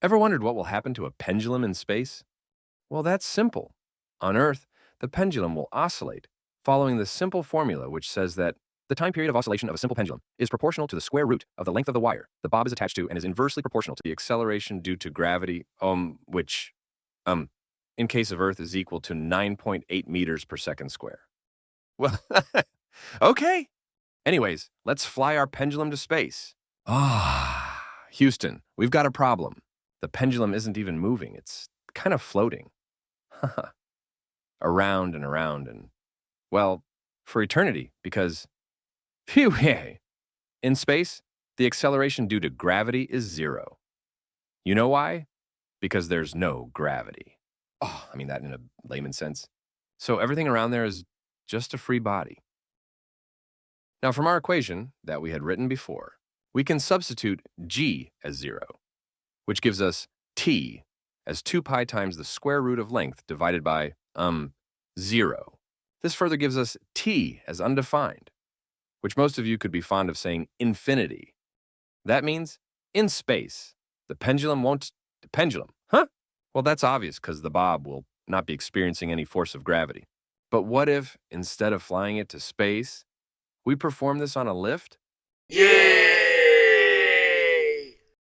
Ever wondered what will happen to a pendulum in space? Well, that's simple. On Earth, the pendulum will oscillate, following the simple formula which says that the time period of oscillation of a simple pendulum is proportional to the square root of the length of the wire the bob is attached to and is inversely proportional to the acceleration due to gravity, which, um, in case of Earth is equal to 9.8 meters per second square. Well, okay. Anyways, let's fly our pendulum to space. Houston, we've got a problem. The pendulum isn't even moving. It's kind of floating. Around and, well, for eternity, because, phew, hey, in space, the acceleration due to gravity is zero. You know why? Because there's no gravity. Oh, I mean that in a layman's sense. So everything around there is just a free body. Now, from our equation that we had written before, we can substitute g as 0, which gives us t as 2 pi times the square root of length divided by, 0. This further gives us t as undefined, which most of you could be fond of saying infinity. That means, in space, the pendulum won't... The pendulum, huh? Well, that's obvious because the bob will not be experiencing any force of gravity. But what if, instead of flying it to space, we perform this on a lift? Yeah!